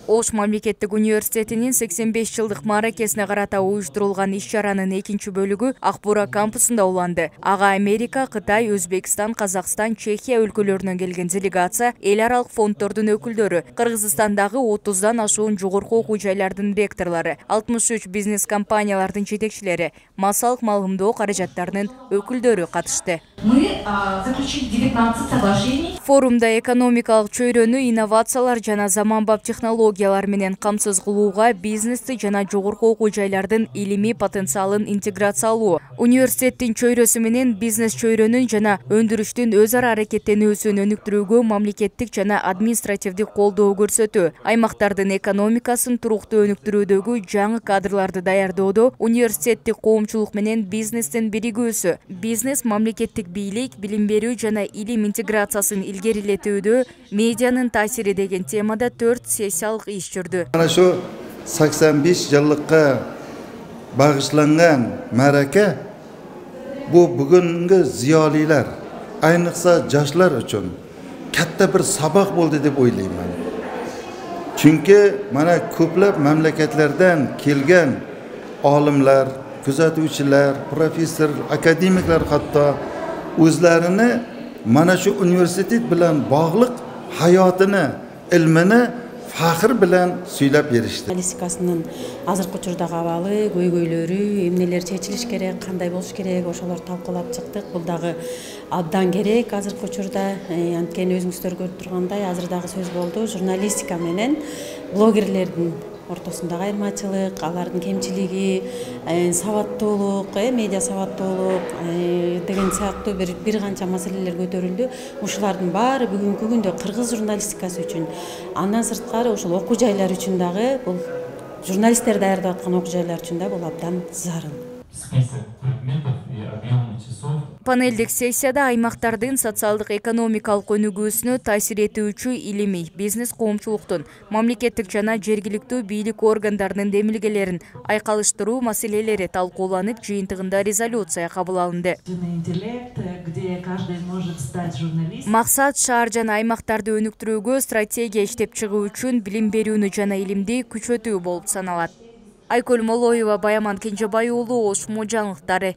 Ош мамлекеттик университетинин 85 жылдык мааракесине карата уюштурулган иш-чаранын экинчи бөлүгү Акбура кампусунда уланды. Ага Америка, Кытай, Өзбекстан, Казакстан, Чехия өлкөлөрүнөн келген делегация, эл аралык фонддордун өкүлдөрү, Кыргызстандагы 30дан ашуун жогорку окуу жайлардын ректорлору, 63 бизнес компаниялардын жетекчилери, массалык малымдоо каражаттарынын өкүлдөрү катышты. Мы заключили 19 соглашений. Форумда экономикалык чөйрөнү инновациялар жана заманбап технологиялар менен камсыз кылууга, бизнести жана жогорку окуу жайлардын илимий потенциалын интеграциялоо, университеттин чөйрөсү менен бизнес чөйрөнүн жана өндүрүштүн өз ара аракеттенүүсүн өнүктүрүүгө мамлекеттик жана административдик колдоо көрсөтүү, аймактардын экономикасын туруктуу өнүктүрүүдөгү жаңы кадрларды даярдоодо университеттик коомчулук менен бизнестин биригүүсү, бизнес, мамлекеттик бийлик, билим берүү жана илим интеграциясын илгерилетүүдө медианын таасири деген темада 4 сессиялык иш жүрдү. Mana şu 85 yıllıkka bağışlanan mərəkə bu bugünkü ziyolilar, ayniqsa yoshlar uchun katta bir saboq bo'ldi deb o'ylayman. Chunki mana ko'plab mamlakatlardan kelgan olimlar, kuzatuvchilar, professor, akademiklar hatto o'zlarini mana shu universitet bilan bog'liq hayotini, ilmini faxr bilan suylab berishdi. Журналистикасынын азыркы учурдагы абалы, көйгөйлөрү, эмнелер чечилиш керек, кандай болуш керек, ошолорду талкуулап чыктык. Бул дагы абдан керек азыркы учурда. Анткени өзүңүздөр көрүп тургандай, азыр дагы сөз болду. Журналистика менен блогерлердин ортосундагы айырмачылык, алардын кемчилиги, сабаттуулук, медиа сабаттуулук деген сыяктуу бир канча маселелер көтөрүлдү. Ушулардын баары бүгүнкү күндө кыргыз журналистикасы үчүн, андан сырткары ошол окуу жайлар үчүн дагы, бул журналисттер даярдап аткан окуу жайлар үчүн да бул абдан зарыл. Панелдик сессияда аймактардын социалдык экономикалык өнүгүүсүнө таасир этүүчү илимий, бизнес коомчулуктун, мамлекеттик жана жергиликтүү бийлик органдарынын демилгелерин айкалыштыруу маселелери талкууланып, жыйынтыгында резолюция кабыл алынды. Максат шаар жана аймактарды өнүктүрүүгө стратегия иштеп чыгуу үчүн билим берүүнү жана илимди күчөтүү болуп саналат. Айкөл Молоева, Баяман Кенжебай уулу, Ош жаңылыктары.